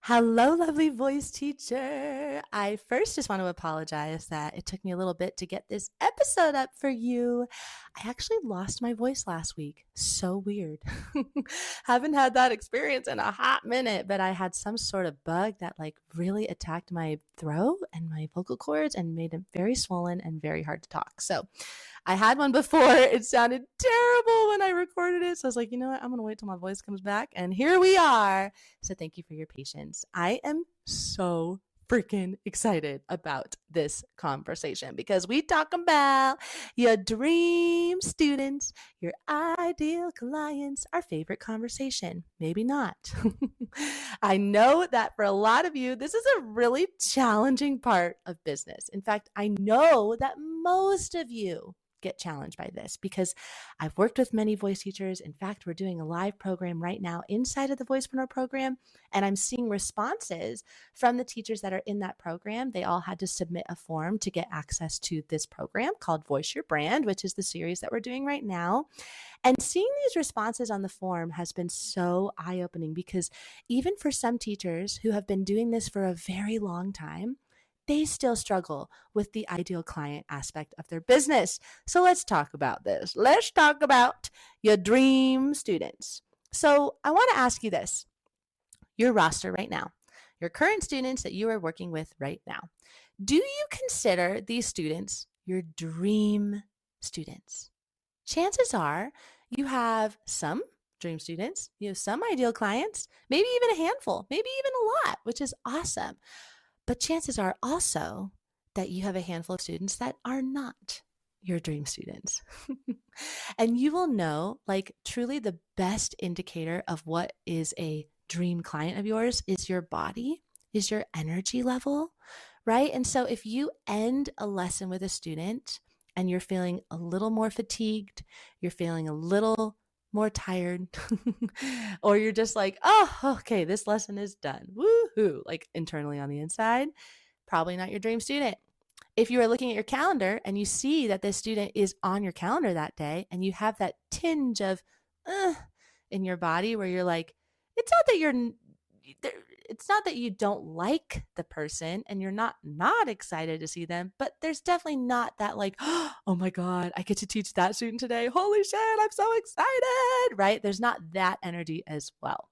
Hello, lovely voice teacher. I first just want to apologize that it took me a little bit to get this episode up for you. I actually lost my voice last week. So weird. Haven't had that experience in a hot minute, but I had some sort of bug that really attacked my throat and my vocal cords and made them very swollen and very hard to talk. So I had one before. It sounded terrible when I recorded it. So I was like, you know what? I'm going to wait till my voice comes back. And here we are. So thank you for your patience. I am so freaking excited about this conversation because we talk about your dream students, your ideal clients, our favorite conversation. Maybe not. I know that for a lot of you, this is a really challenging part of business. In fact, I know that most of you get challenged by this because I've worked with many voice teachers. In fact, we're doing a live program right now inside of the Voicepreneur Program, and I'm seeing responses from the teachers that are in that program. They all had to submit a form to get access to this program called Voice Your Brand, which is the series that we're doing right now. And seeing these responses on the form has been so eye-opening because even for some teachers who have been doing this for a very long time, they still struggle with the ideal client aspect of their business. So let's talk about this. Let's talk about your dream students. So I want to ask you this, your roster right now, your current students that you are working with right now. Do you consider these students your dream students? Chances are you have some dream students, you have some ideal clients, maybe even a handful, maybe even a lot, which is awesome. But chances are also that you have a handful of students that are not your dream students. And you will know, truly the best indicator of what is a dream client of yours is your body, is your energy level, right? And so if you end a lesson with a student and you're feeling a little more fatigued, you're feeling a little more tired, or you're just like, oh, okay, this lesson is done. Woohoo, like internally on the inside, probably not your dream student. If you are looking at your calendar and you see that this student is on your calendar that day and you have that tinge of in your body where you're like, it's not that it's not that you don't like the person and you're not excited to see them, but there's definitely not that oh my God, I get to teach that student today. Holy shit, I'm so excited, right? There's not that energy as well.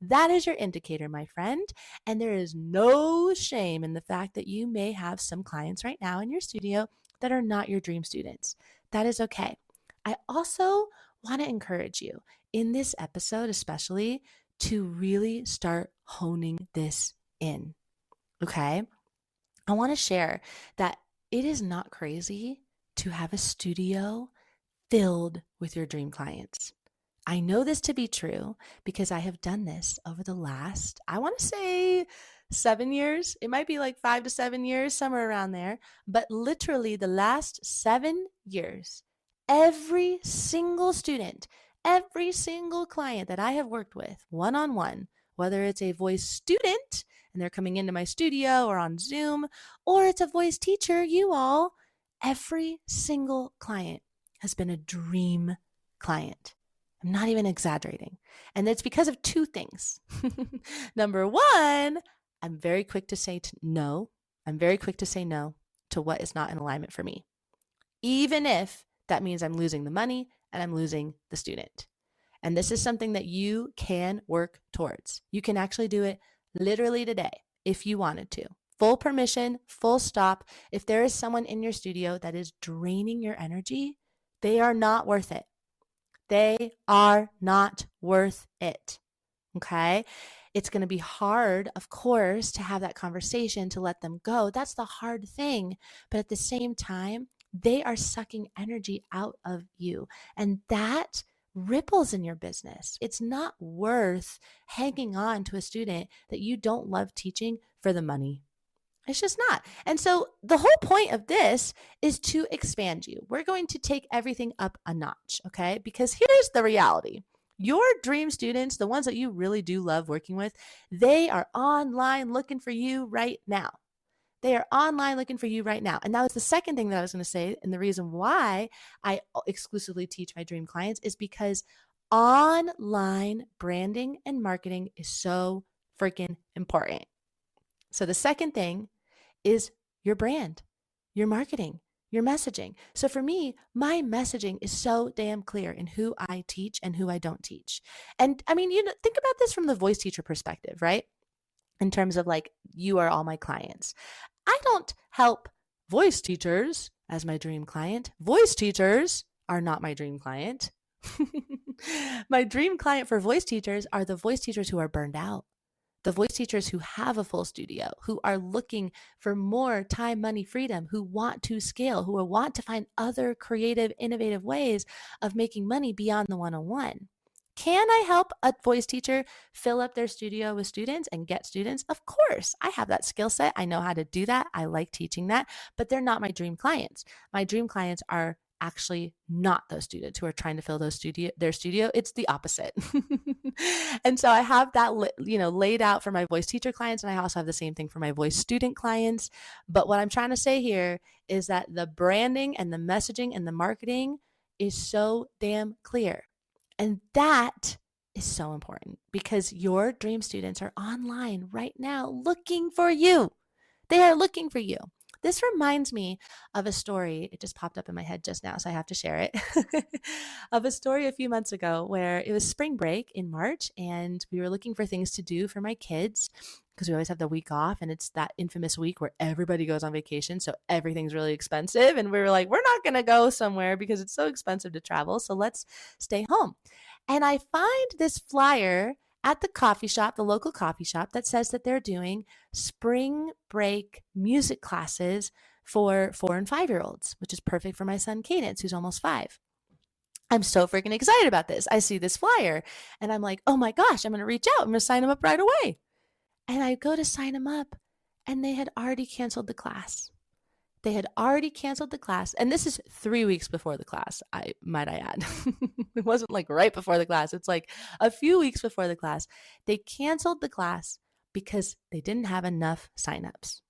That is your indicator, my friend. And there is no shame in the fact that you may have some clients right now in your studio that are not your dream students. That is okay. I also want to encourage you in this episode, especially, to really start honing this in. Okay. I want to share that it is not crazy to have a studio filled with your dream clients. I know this to be true because I have done this over the last, I want to say 7 years. It might be like 5 to 7 years, somewhere around there. But literally the last 7 years, every single student, every single client that I have worked with one-on-one, whether it's a voice student and they're coming into my studio or on Zoom, or it's a voice teacher, you all, every single client has been a dream client. I'm not even exaggerating. And it's because of two things. Number one, I'm very quick to say no. I'm very quick to say no to what is not in alignment for me, even if that means I'm losing the money and I'm losing the student. And this is something that you can work towards. You can actually do it literally today if you wanted to. Full permission, full stop. If there is someone in your studio that is draining your energy, they are not worth it. They are not worth it. Okay? It's going to be hard, of course, to have that conversation to let them go. That's the hard thing. But at the same time, they are sucking energy out of you. And that ripples in your business. It's not worth hanging on to a student that you don't love teaching for the money. It's just not. And so the whole point of this is to expand you. We're going to take everything up a notch, okay? Because here's the reality. Your dream students, the ones that you really do love working with, they are online looking for you right now. They are online looking for you right now. And that was the second thing that I was going to say. And the reason why I exclusively teach my dream clients is because online branding and marketing is so freaking important. So the second thing is your brand, your marketing, your messaging. So for me, my messaging is so damn clear in who I teach and who I don't teach. And I mean, think about this from the voice teacher perspective, right? In terms of like, you are all my clients. I don't help voice teachers as my dream client. Voice teachers are not my dream client. My dream client for voice teachers are the voice teachers who are burned out, the voice teachers who have a full studio, who are looking for more time, money, freedom, who want to scale, who want to find other creative, innovative ways of making money beyond the one-on-one. Can I help a voice teacher fill up their studio with students and get students? Of course, I have that skill set. I know how to do that. I like teaching that, but they're not my dream clients. My dream clients are actually not those students who are trying to fill their studio. It's the opposite. And so I have that laid out for my voice teacher clients, and I also have the same thing for my voice student clients. But what I'm trying to say here is that the branding and the messaging and the marketing is so damn clear. And that is so important because your dream students are online right now looking for you. They are looking for you. This reminds me of a story. It just popped up in my head just now, so I have to share it. Of a story a few months ago where it was spring break in March, and we were looking for things to do for my kids because we always have the week off, and it's that infamous week where everybody goes on vacation, so everything's really expensive. And we were like, we're not going to go somewhere because it's so expensive to travel, so let's stay home. And I find this flyer at the coffee shop, the local coffee shop, that says that they're doing spring break music classes for 4 and 5-year-olds, which is perfect for my son Cadence, who's almost 5. I'm so freaking excited about this. I see this flyer and I'm like, oh my gosh, I'm going to reach out. I'm going to sign him up right away. And I go to sign him up and they had already canceled the class. They had already canceled the class. And this is 3 weeks before the class, might I add. It wasn't like right before the class. It's like a few weeks before the class. They canceled the class because they didn't have enough signups.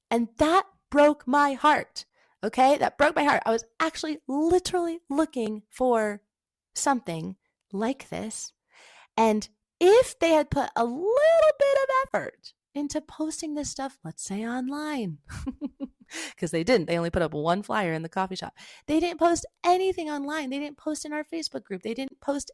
And that broke my heart. Okay, that broke my heart. I was actually literally looking for something like this. And if they had put a little bit of effort into posting this stuff, let's say online, because they didn't. They only put up one flyer in the coffee shop. They didn't post anything online. They didn't post in our Facebook group. They didn't post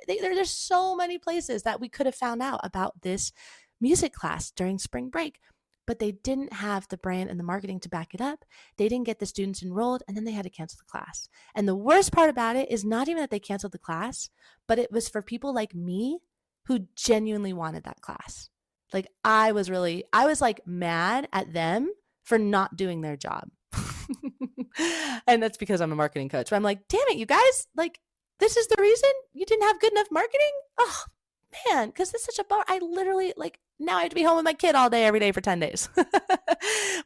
there's so many places that we could have found out about this music class during spring break, but they didn't have the brand and the marketing to back it up. They didn't get the students enrolled, and then they had to cancel the class. And the worst part about it is not even that they canceled the class, but it was for people like me who genuinely wanted that class. Like I was like mad at them for not doing their job. And that's because I'm a marketing coach. But I'm like, damn it, you guys, like, this is the reason you didn't have good enough marketing? Oh, man, because this is such a bummer. I literally, like, now I have to be home with my kid all day, every day for 10 days,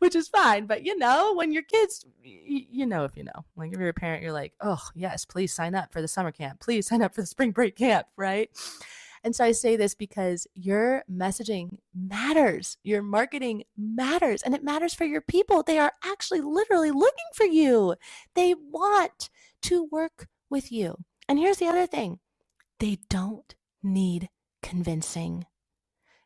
which is fine. But, when your kids, if you know, like if you're a parent, you're like, oh, yes, please sign up for the summer camp. Please sign up for the spring break camp, right? And so I say this because your messaging matters. Your marketing matters, and it matters for your people. They are actually literally looking for you. They want to work with you. And here's the other thing. They don't need convincing.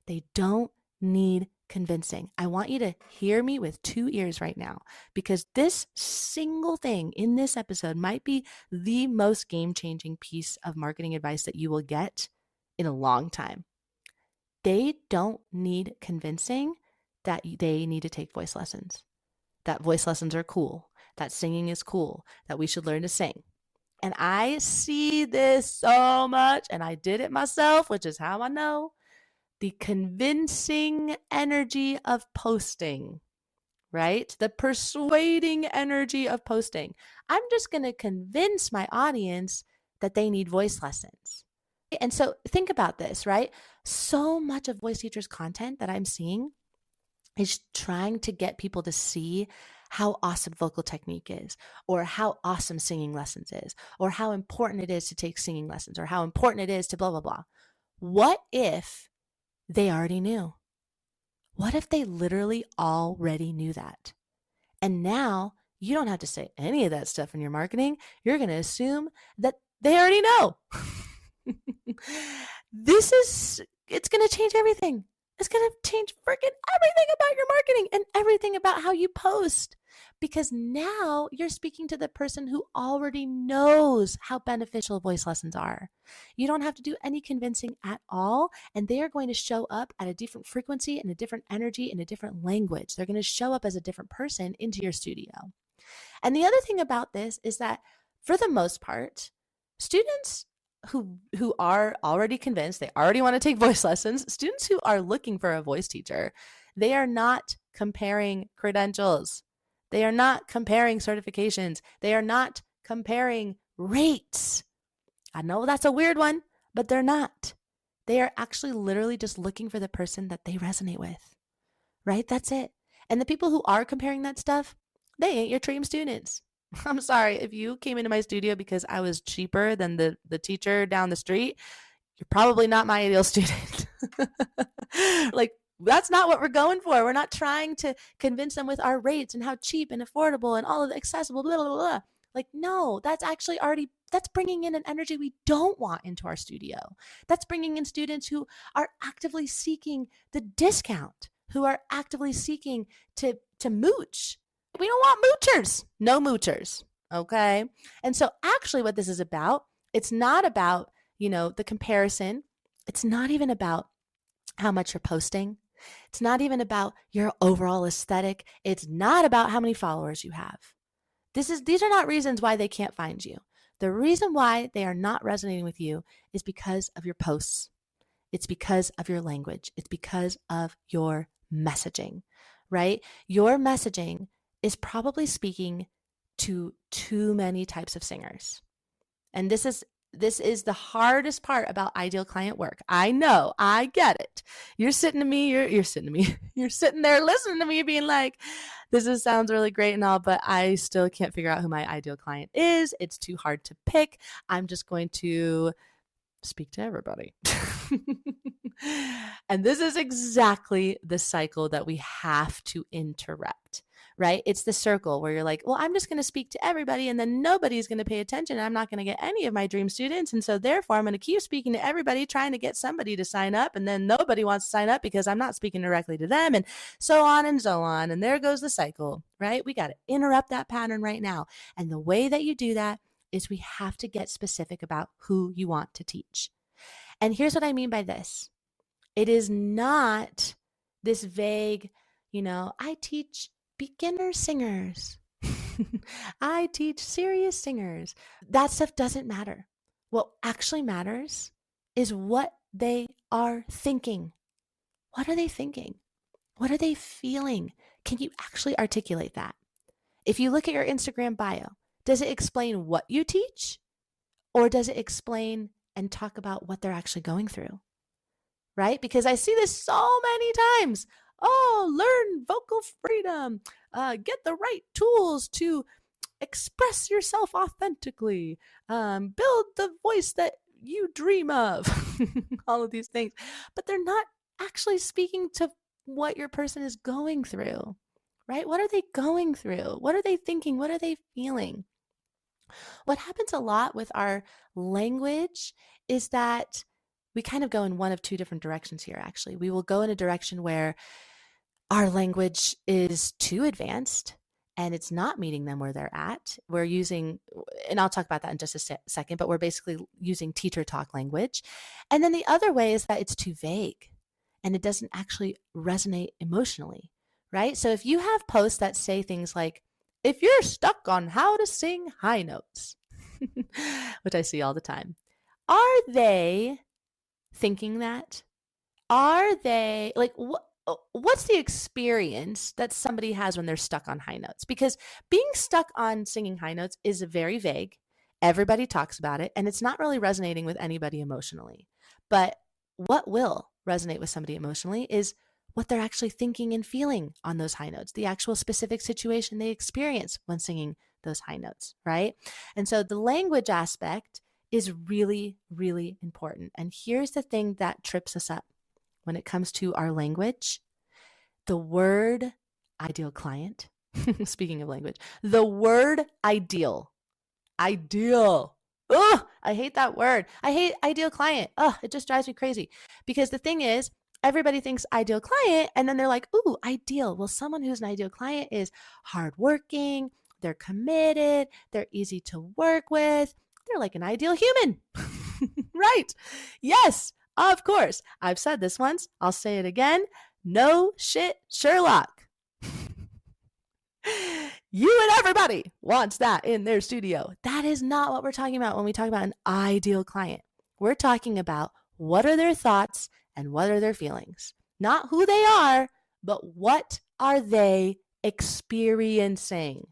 They don't need convincing. I want you to hear me with 2 ears right now, because this single thing in this episode might be the most game-changing piece of marketing advice that you will get in a long time. They don't need convincing that they need to take voice lessons, that voice lessons are cool, that singing is cool, that we should learn to sing. And I see this so much, and I did it myself, which is how I know. The convincing energy of posting, right? The persuading energy of posting. I'm just going to convince my audience that they need voice lessons. And so think about this, right? So much of voice teachers' content that I'm seeing is trying to get people to see how awesome vocal technique is, or how awesome singing lessons is, or how important it is to take singing lessons, or how important it is to blah, blah, blah. What if they already knew? What if they literally already knew that? And now you don't have to say any of that stuff in your marketing. You're going to assume that they already know. This is it's going to change everything. It's going to change freaking everything about your marketing and everything about how you post, because now you're speaking to the person who already knows how beneficial voice lessons are. You don't have to do any convincing at all, and they are going to show up at a different frequency and a different energy and a different language. They're going to show up as a different person into your studio. And the other thing about this is that, for the most part, students who are already convinced, they already want to take voice lessons, students who are looking for a voice teacher, they are not comparing credentials. They are not comparing certifications. They are not comparing rates. I know that's a weird one, but they're not. They are actually literally just looking for the person that they resonate with, right? That's it. And the people who are comparing that stuff, they ain't your dream students. I'm sorry, if you came into my studio because I was cheaper than the teacher down the street, you're probably not my ideal student. Like, that's not what we're going for. We're not trying to convince them with our rates and how cheap and affordable and all of the accessible, blah, blah, blah. Like, no, that's actually that's bringing in an energy we don't want into our studio. That's bringing in students who are actively seeking the discount, who are actively seeking to mooch. We don't want moochers. No moochers. Okay. And so actually what this is about, it's not about, the comparison. It's not even about how much you're posting. It's not even about your overall aesthetic. It's not about how many followers you have. These are not reasons why they can't find you. The reason why they are not resonating with you is because of your posts. It's because of your language. It's because of your messaging, right? Your messaging is probably speaking to too many types of singers. And this is the hardest part about ideal client work. I know, I get it. You're sitting there listening to me being like, this sounds really great and all, but I still can't figure out who my ideal client is. It's too hard to pick. I'm just going to speak to everybody. And this is exactly the cycle that we have to interrupt, right? It's the circle where you're like, well, I'm just going to speak to everybody and then nobody's going to pay attention. I'm not going to get any of my dream students. And so therefore I'm going to keep speaking to everybody, trying to get somebody to sign up. And then nobody wants to sign up because I'm not speaking directly to them, and so on and so on. And there goes the cycle, right? We got to interrupt that pattern right now. And the way that you do that is we have to get specific about who you want to teach. And here's what I mean by this. It is not this vague, I teach beginner singers. I teach serious singers. That stuff doesn't matter. What actually matters is what they are thinking. What are they thinking? What are they feeling? Can you actually articulate that? If you look at your Instagram bio, does it explain what you teach? Or does it explain and talk about what they're actually going through? Right? Because I see this so many times. Oh, learn vocal freedom. Get the right tools to express yourself authentically. Build the voice that you dream of. All of these things. But they're not actually speaking to what your person is going through. Right? What are they going through? What are they thinking? What are they feeling? What happens a lot with our language is that we kind of go in one of two different directions here, actually. We will go in a direction where our language is too advanced and it's not meeting them where they're at. We're using, and I'll talk about that in just a second, but we're basically using teacher talk language. And then the other way is that it's too vague and it doesn't actually resonate emotionally, right? So if you have posts that say things like, if you're stuck on how to sing high notes, which I see all the time, are they thinking that? Are they like, what's the experience that somebody has when they're stuck on high notes? Because being stuck on singing high notes is very vague. Everybody talks about it, and it's not really resonating with anybody emotionally. But what will resonate with somebody emotionally is what they're actually thinking and feeling on those high notes, the actual specific situation they experience when singing those high notes, right? And so the language aspect is really, really important. And here's the thing that trips us up when it comes to our language. The word ideal client, speaking of language, the word ideal, Oh, I hate that word. I hate ideal client. Oh, it just drives me crazy. Because the thing is, everybody thinks ideal client, and then they're like, ooh, ideal. Well, someone who's an ideal client is hardworking, they're committed, they're easy to work with, they're like an ideal human. Right. Yes, of course. I've said this once. I'll say it again. No shit, Sherlock. You and everybody wants that in their studio. That is not what we're talking about when we talk about an ideal client. We're talking about what are their thoughts and what are their feelings. Not who they are, but what are they experiencing,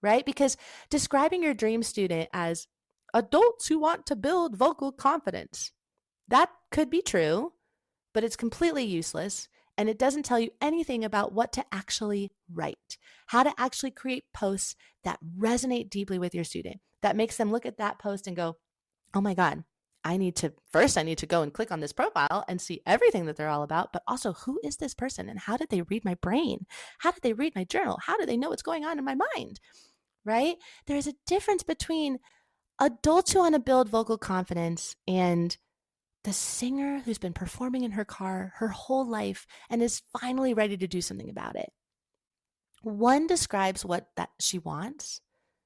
right? Because describing your dream student as adults who want to build vocal confidence, that could be true, but it's completely useless. And it doesn't tell you anything about what to actually write, how to actually create posts that resonate deeply with your student, that makes them look at that post and go, oh my God, I need to go and click on this profile and see everything that they're all about, but also who is this person and how did they read my brain? How did they read my journal? How do they know what's going on in my mind? Right? There's a difference between adults who want to build vocal confidence and the singer who's been performing in her car her whole life and is finally ready to do something about it. One describes what that she wants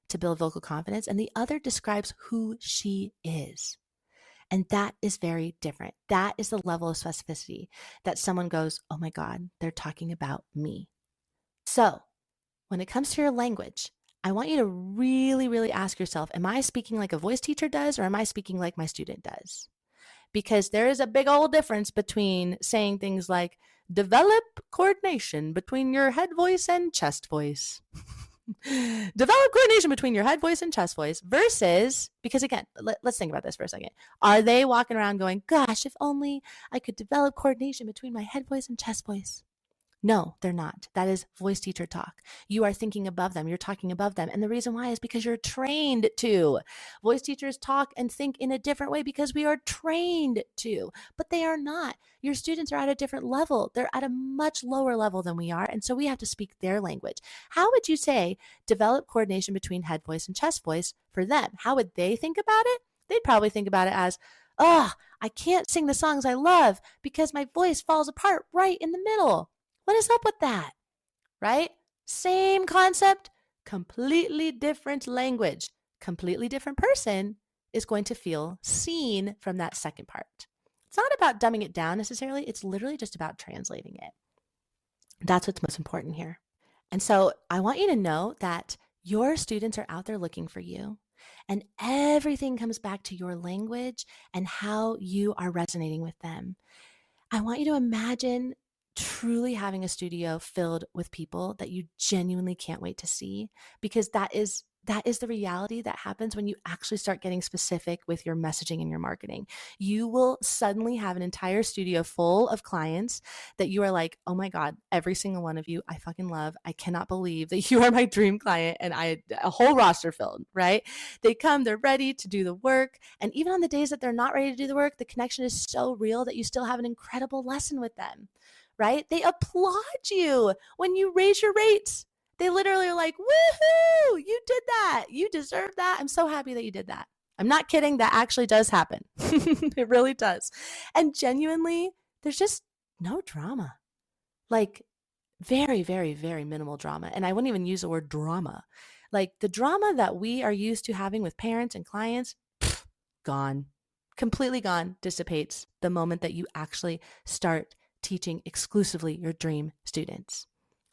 to build vocal confidence, and the other describes who she is. And that is very different. That is the level of specificity that someone goes, oh my God, they're talking about me. So when it comes to your language, I want you to really, really ask yourself, am I speaking like a voice teacher does, or am I speaking like my student does? Because there is a big old difference between saying things like develop coordination between your head voice and chest voice. Develop coordination between your head voice and chest voice versus, because again, let's think about this for a second. Are they walking around going, gosh, if only I could develop coordination between my head voice and chest voice? No, they're not. That is voice teacher talk. You are thinking above them. You're talking above them. And the reason why is because you're trained to. Voice teachers talk and think in a different way because we are trained to, but they are not. Your students are at a different level. They're at a much lower level than we are. And so we have to speak their language. How would you say develop coordination between head voice and chest voice for them? How would they think about it? They'd probably think about it as, oh, I can't sing the songs I love because my voice falls apart right in the middle. What is up with that? Right? Same concept, completely different language, completely different person is going to feel seen from that second part. It's not about dumbing it down necessarily. It's literally just about translating it. That's what's most important here. And so I want you to know that your students are out there looking for you, and everything comes back to your language and how you are resonating with them. I want you to imagine truly having a studio filled with people that you genuinely can't wait to see, because that is the reality that happens when you actually start getting specific with your messaging and your marketing. You will suddenly have an entire studio full of clients that you are like, oh my God, every single one of you I fucking love. I cannot believe that you are my dream client, and a whole roster filled, right? They come, they're ready to do the work. And even on the days that they're not ready to do the work, the connection is so real that you still have an incredible lesson with them, right? They applaud you when you raise your rates. They literally are like, woohoo, you did that. You deserve that. I'm so happy that you did that. I'm not kidding. That actually does happen. It really does. And genuinely, there's just no drama. Like very, very, very minimal drama. And I wouldn't even use the word drama. Like the drama that we are used to having with parents and clients, gone, completely gone, dissipates the moment that you actually start teaching exclusively your dream students.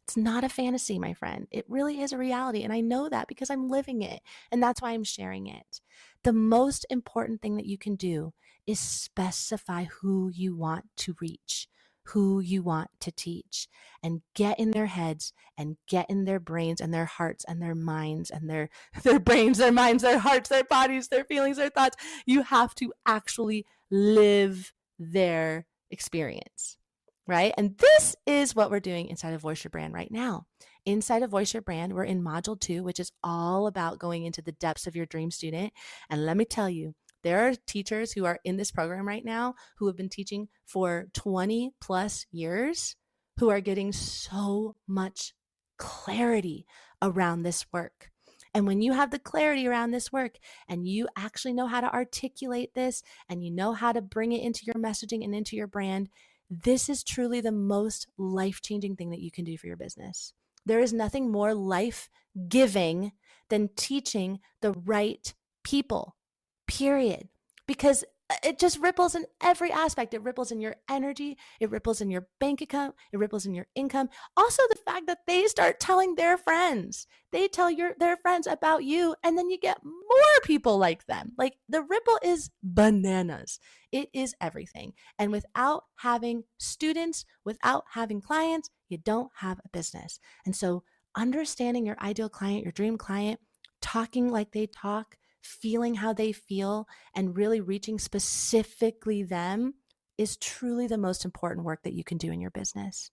It's not a fantasy, my friend. It really is a reality. And I know that because I'm living it. And that's why I'm sharing it. The most important thing that you can do is specify who you want to reach, who you want to teach, and get in their heads and get in their brains and their hearts and their minds and their brains, their minds, their hearts, their bodies, their feelings, their thoughts. You have to actually live their experience. Right? And this is what we're doing inside of Voice Your Brand right now. Inside of Voice Your Brand, we're in module 2, which is all about going into the depths of your dream student. And let me tell you, there are teachers who are in this program right now who have been teaching for 20 plus years who are getting so much clarity around this work. And when you have the clarity around this work and you actually know how to articulate this and you know how to bring it into your messaging and into your brand, this is truly the most life-changing thing that you can do for your business. There is nothing more life-giving than teaching the right people, period. Because it just ripples in every aspect. It ripples in your energy. It ripples in your bank account. It ripples in your income. Also, the fact that they start telling their friends. They tell their friends about you, and then you get more people like them. Like, the ripple is bananas. It is everything. And without having students, without having clients, you don't have a business. And so understanding your ideal client, your dream client, talking like they talk, feeling how they feel, and really reaching specifically them is truly the most important work that you can do in your business.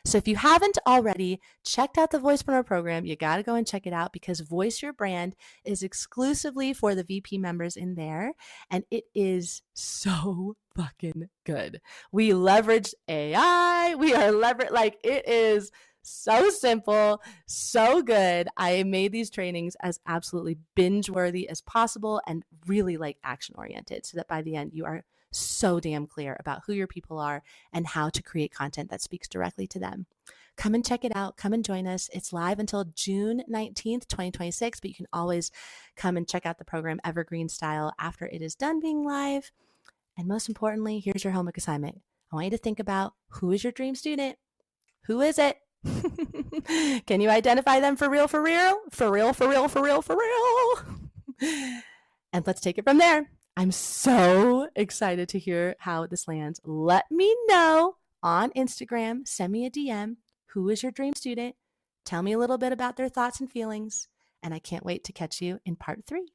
So if you haven't already checked out the Voicepreneur Program, you got to go and check it out, because Voice Your Brand is exclusively for the VP members in there, and it is so fucking good. We leveraged AI. We are like, it is so simple, so good. I made these trainings as absolutely binge worthy as possible and really like action oriented, so that by the end you are so damn clear about who your people are and how to create content that speaks directly to them. Come and check it out. Come and join us. It's live until June 19th, 2026, but you can always come and check out the program evergreen style after it is done being live. And most importantly, here's your homework assignment. I want you to think about, who is your dream student? Who is it? Can you identify them for real, for real? For real, for real, for real, for real? And let's take it from there. I'm so excited to hear how this lands. Let me know on Instagram. Send me a DM. Who is your dream student? Tell me a little bit about their thoughts and feelings. And I can't wait to catch you in part 3.